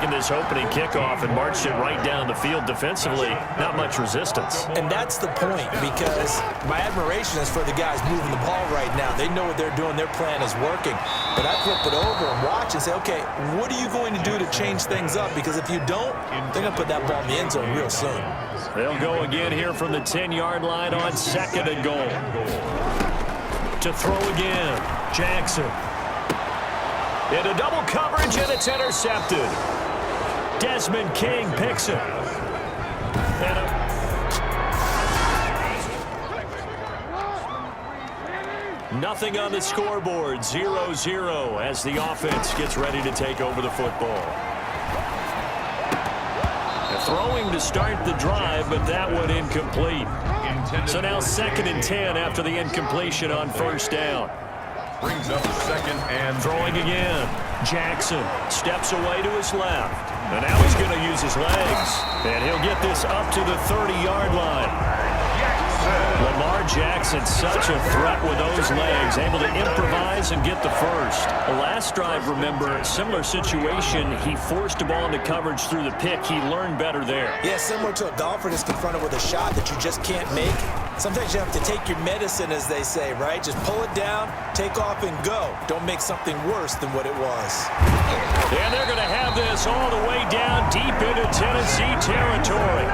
taken this opening kickoff and marched it right down the field defensively. Not much resistance. And that's the point, because my admiration is for the guys moving the ball right now. They know what they're doing. Their plan is working. But I flip it over and watch and say, okay, what are you going to do to change things up? Because if you don't, they're going to put that ball in the end zone real soon. They'll go again here from the 10-yard line on 2nd and goal. To throw again, Jackson. Into double coverage, and it's intercepted. Desmond King picks it. Nothing on the scoreboard, 0-0 as the offense gets ready to take over the football. Throwing to start the drive, but that one incomplete. So now 2nd and 10 after the incompletion on 1st down. Brings up 2nd and throwing again. Jackson steps away to his left. And now he's going to use his legs. And he'll get this up to the 30-yard line. Lamar Jackson, such a threat with those legs, able to improvise and get the first. The last drive, remember, similar situation. He forced a ball into coverage through the pick. He learned better there. Yeah, similar to a golfer that's confronted with a shot that you just can't make. Sometimes you have to take your medicine, as they say, right? Just pull it down, take off, and go. Don't make something worse than what it was. And they're going to have this all the way down deep into Tennessee territory.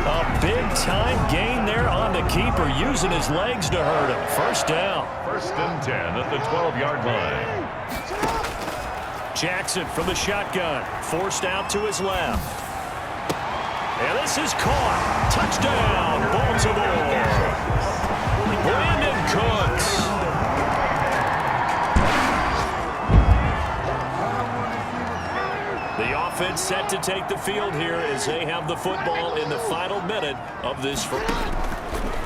A big-time gain there on the keeper, using his legs to hurt him. 1st down. 1st and 10 at the 12-yard line. Jackson from the shotgun, forced out to his left. And this is caught. Touchdown, Baltimore. Brandon Cooks. The offense set to take the field here as they have the football in the final minute of this.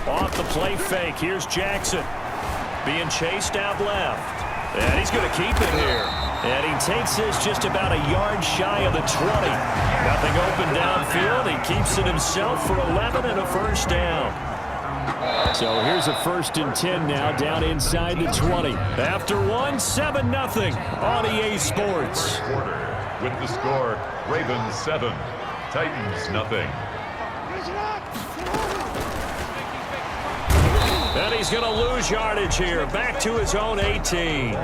Off the play fake, here's Jackson. Being chased out left. And he's going to keep it here. And he takes this just about a yard shy of the 20. Nothing open downfield. He keeps it himself for 11 and a 1st down. So here's a 1st and 10 now, down inside the 20. After one, 7-0 on EA Sports. With the score, Ravens 7, Titans nothing. And he's going to lose yardage here, back to his own 18.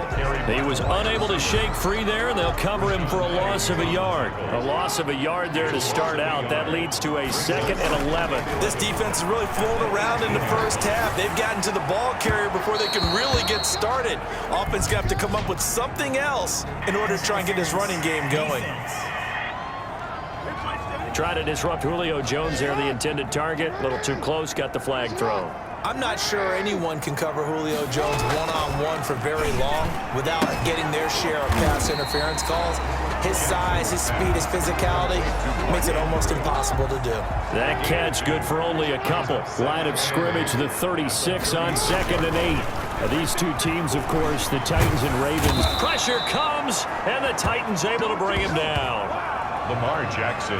He was unable to shake free there, and they'll cover him for a loss of a yard. A loss of a yard there to start out. That leads to a 2nd and 11. This defense is really flown around in the 1st half. They've gotten to the ball carrier before they can really get started. Offense going to have to come up with something else in order to try and get this running game going. Try to disrupt Julio Jones there, the intended target. A little too close, got the flag thrown. I'm not sure anyone can cover Julio Jones one-on-one for very long without getting their share of pass interference calls. His size, his speed, his physicality makes it almost impossible to do. That catch good for only a couple. Line of scrimmage, the 36 on 2nd and 8. Now these two teams, of course, the Titans and Ravens. Pressure comes, and the Titans able to bring him down. Lamar Jackson.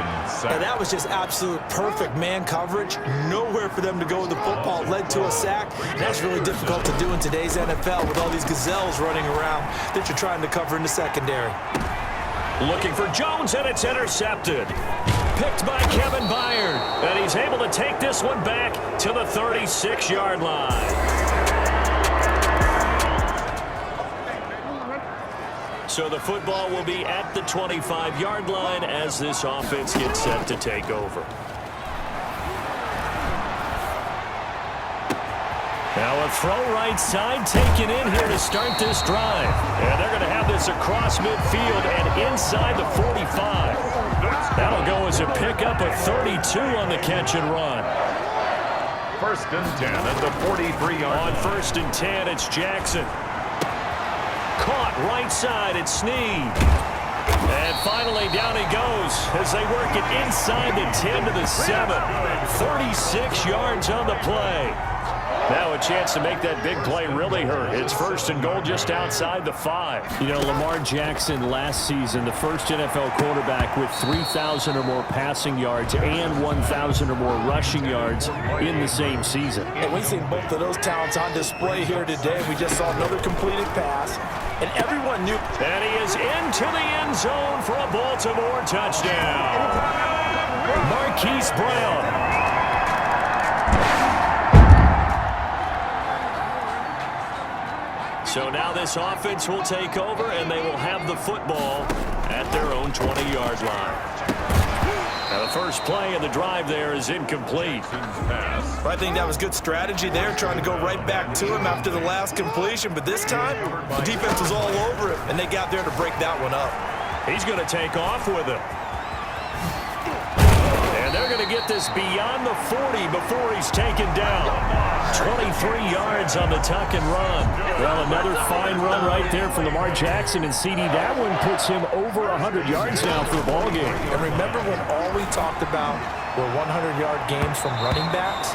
And that was just absolute perfect man coverage. Nowhere for them to go with the football. Led to a sack. That's really difficult to do in today's NFL with all these gazelles running around that you're trying to cover in the secondary. Looking for Jones, and it's intercepted. Picked by Kevin Byard. And he's able to take this one back to the 36-yard line. So the football will be at the 25-yard line as this offense gets set to take over. Now a throw right side taken in here to start this drive. And they're going to have this across midfield and inside the 45. That'll go as a pickup of 32 on the catch and run. 1st and 10 at the 43-yard line. On 1st and 10, it's Jackson. Caught right side, it's Snead. And finally down he goes as they work it inside the 10 to the 7. 36 yards on the play. Now a chance to make that big play really hurt. It's 1st and goal just outside the 5. You know, Lamar Jackson last season, the first NFL quarterback with 3,000 or more passing yards and 1,000 or more rushing yards in the same season. And we've seen both of those talents on display here today. We just saw another completed pass. and everyone knew. And he is into the end zone for a Baltimore touchdown. Marquise Brown. So now this offense will take over, and they will have the football at their own 20-yard line. Now the first play of the drive there is incomplete. I think that was good strategy there, trying to go right back to him after the last completion. But this time, the defense was all over it, and they got there to break that one up. He's going to take off with it. And they're going to get this beyond the 40 before he's taken down. 23 yards on the tuck and run. Well, another fine run right there from Lamar Jackson and CD. That one puts him over 100 yards now for the ball game. And remember when all we talked about were 100-yard games from running backs?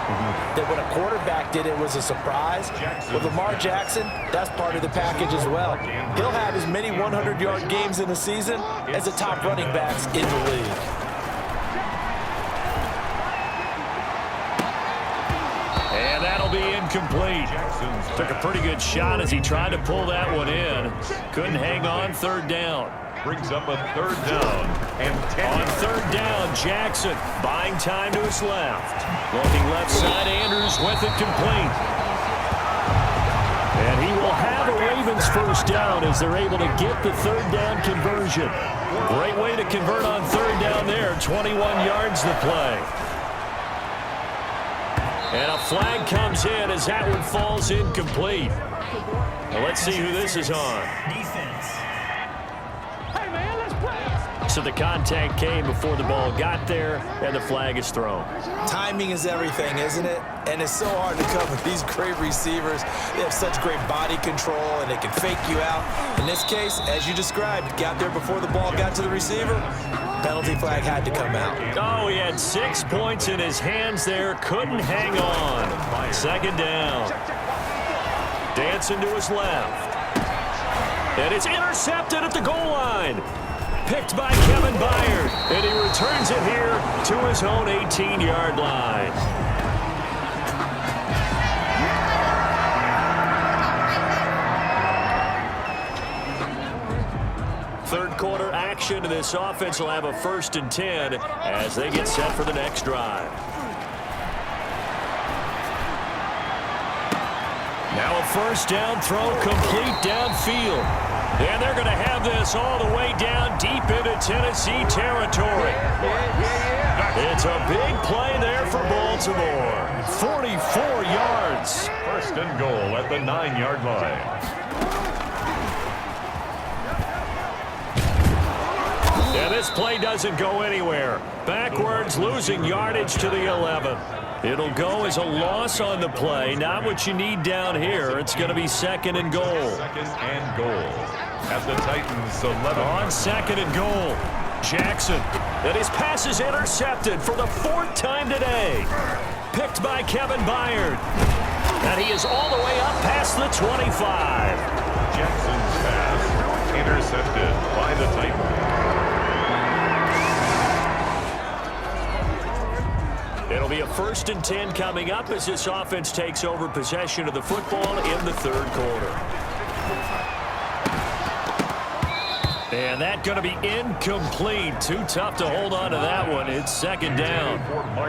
That when a quarterback did it was a surprise. With Lamar Jackson, that's part of the package as well. He'll have as many 100-yard games in a season as the top running backs in the league. And that'll be incomplete. Took a pretty good shot as he tried to pull that one in. Couldn't hang on third down. Brings up a third down and 10. On third down, Jackson buying time to his left. Looking left side, Andrews with it complete. And he will have a Ravens first down as they're able to get the third down conversion. Great way to convert on third down there. 21 yards to play. And a flag comes in as that one falls incomplete. Now let's see who this is on. So the contact came before the ball got there, and the flag is thrown. Timing is everything, isn't it? And it's so hard to cover these great receivers. They have such great body control, and they can fake you out. In this case, as you described, got there before the ball got to the receiver. Penalty flag had to come out. Oh, he had 6 points in his hands there. Couldn't hang on. Second down. Dancing to his left. And it's intercepted at the goal line. Picked by Kevin Byard, and he returns it here to his own 18-yard line. Third quarter action, and this offense will have a 1st and 10 as they get set for the next drive. Now a first down throw complete downfield. And they're going to have this all the way down deep into Tennessee territory. It's a big play there for Baltimore. 44 yards. First and goal at the 9-yard line. And this play doesn't go anywhere. Backwards, losing yardage to the 11. It'll go as a loss on the play. Not what you need down here. It's going to be 2nd and goal. 2nd and goal at the Titans 11. On 2nd and goal, Jackson. And his pass is intercepted for the 4th time today. Picked by Kevin Byard. And he is all the way up past the 25. Jackson's pass intercepted by the Titans. It'll be a 1st and 10 coming up as this offense takes over possession of the football in the third quarter. And that's going to be incomplete. Too tough to hold on to that one. It's 2nd down.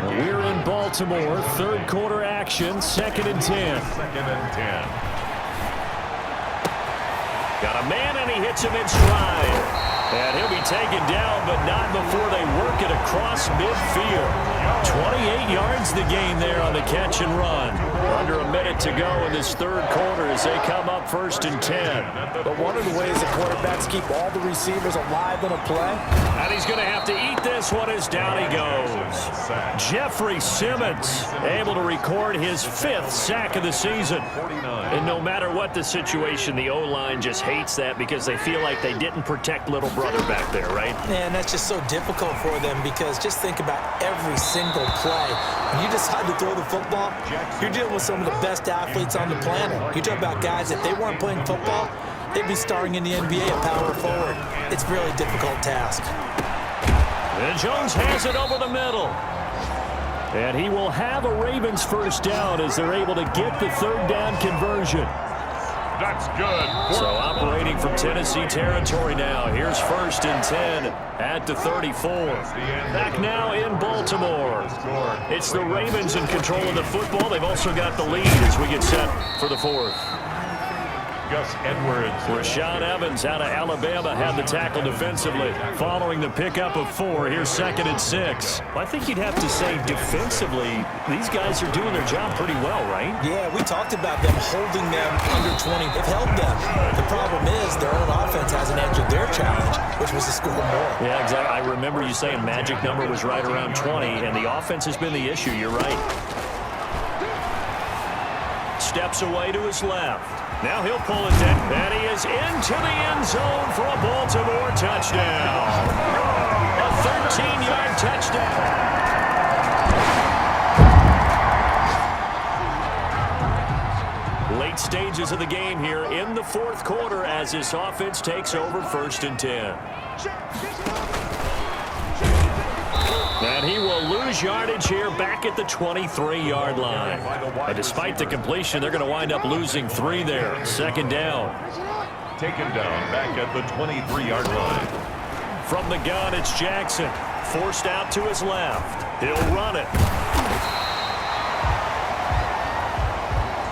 We're in Baltimore. Third quarter action. 2nd and 10. 2nd and 10. Got a man, and he hits him in stride. And he'll be taken down, but not before they work it across midfield. 28 yards the gain there on the catch and run. Under a minute to go in this third quarter as they come up 1st and 10. But one of the ways the quarterbacks keep all the receivers alive in a play. And he's going to have to eat this one as down he goes. Jeffrey Simmons able to record his 5th sack of the season. And no matter what the situation, the O-line just hates that because they feel like they didn't protect little brother back there, right? Man, that's just so difficult for them because just think about every single play. When you decide to throw the football, you're dealing with some of the best athletes on the planet. You talk about guys, if they weren't playing football, they'd be starring in the NBA at power forward. It's a really difficult task. And Jones has it over the middle. And he will have a Ravens first down as they're able to get the third down conversion. That's good. So operating from Tennessee territory now. Here's 1st and 10 at the 34. Back now in Baltimore. It's the Ravens in control of the football. They've also got the lead as we get set for the 4th. Gus Edwards. Rashaan Evans out of Alabama had the tackle defensively. Following the pickup of 4, here's 2nd and 6. I think you'd have to say defensively, these guys are doing their job pretty well, right? Yeah, we talked about them holding them under 20. They've held them. The problem is their own offense hasn't answered their challenge, which was to score more. Yeah, exactly. I remember you saying magic number was right around 20, and the offense has been the issue. You're right. Steps away to his left. Now he'll pull it down, and he is into the end zone for a Baltimore touchdown. A 13-yard touchdown. Late stages of the game here in the 4th quarter as this offense takes over 1st and 10. And he will lose yardage here back at the 23-yard line. Despite the completion, they're going to wind up losing 3 there. 2nd down. Taken down back at the 23-yard line. From the gun, it's Jackson. Forced out to his left. He'll run it.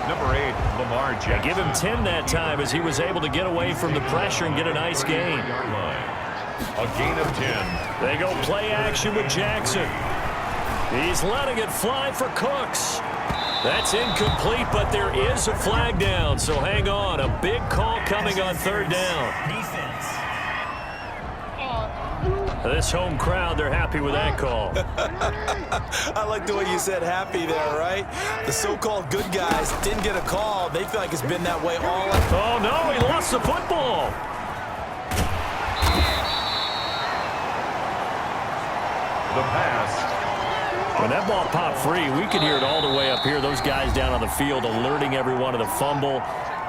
Number 8, Lamar Jackson. Give him 10 that time as he was able to get away from the pressure and get a nice gain. A gain of 10. They go play action with Jackson. He's letting it fly for Cooks. That's incomplete, but there is a flag down, so hang on. A big call coming on 3rd down. This home crowd, they're happy with that call. I like the way you said happy there, right? The so-called good guys didn't get a call. They feel like it's been that way all along. Oh, no, he lost the football. The pass. When that ball popped free, we could hear it all the way up here. Those guys down on the field alerting everyone of the fumble.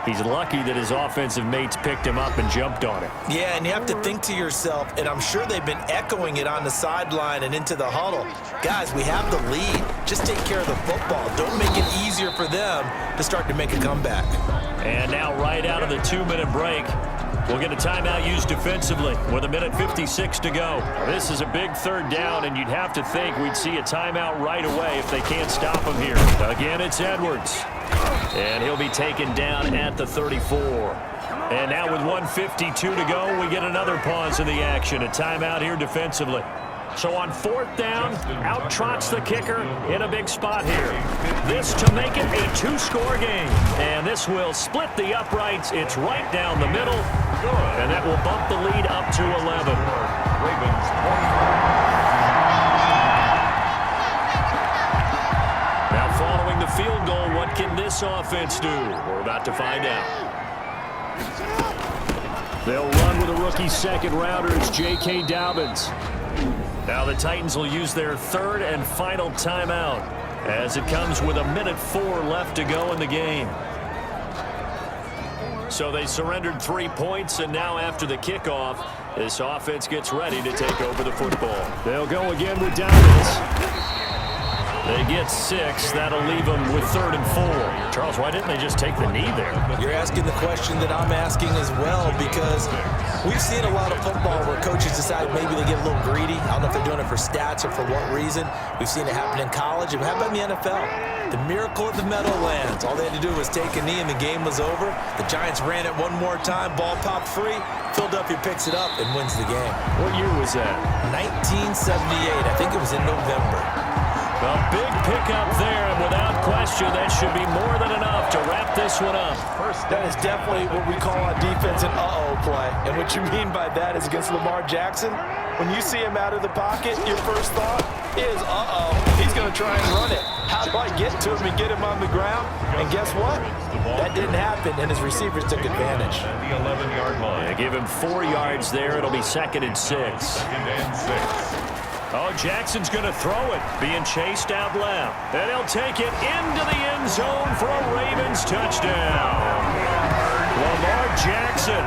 He's lucky that his offensive mates picked him up and jumped on it. Yeah, and you have to think to yourself, and I'm sure they've been echoing it on the sideline and into the huddle. Guys, we have the lead. Just take care of the football. Don't make it easier for them to start to make a comeback. And now right out of the 2-minute break, we'll get a timeout used defensively with 1:56 to go. This is a big 3rd down, and you'd have to think we'd see a timeout right away if they can't stop him here. Again, it's Edwards. And he'll be taken down at the 34. And now with 1:52 to go, we get another pause in the action. A timeout here defensively. So on 4th down, out trots the kicker in a big spot here. This to make it a 2-score game. And this will split the uprights. It's right down the middle. And that will bump the lead up to 11. Ravens. Now following the field goal, what can this offense do? We're about to find out. They'll run with a rookie 2nd-rounder. It's J.K. Dobbins. Now the Titans will use their 3rd and final timeout as it comes with 1:04 left to go in the game. So they surrendered 3 points, and now after the kickoff, this offense gets ready to take over the football. They'll go again with Dobbins. They get 6. That'll leave them with 3rd and 4. Charles, why didn't they just take the knee there? You're asking the question that I'm asking as well, because we've seen a lot of football where coaches decide maybe they get a little greedy. I don't know if they're doing it for stats or for what reason. We've seen it happen in college. It happened in the NFL. The miracle of the Meadowlands. All they had to do was take a knee and the game was over. The Giants ran it one more time. Ball popped free. Philadelphia picks it up and wins the game. What year was that? 1978. I think it was in November. A big pickup there, and without question, that should be more than enough to wrap this one up. That is definitely what we call on defense an uh-oh play. And what you mean by that is against Lamar Jackson, when you see him out of the pocket, your first thought is, uh-oh, he's going to try and run it. How do I get to him and get him on the ground? And guess what? That didn't happen, and his receivers took advantage. The 11-yard line. They give him 4 yards there. It'll be 2nd and 6. 2nd and 6. Oh, Jackson's going to throw it, being chased out left. And he'll take it into the end zone for a Ravens touchdown. Lamar Jackson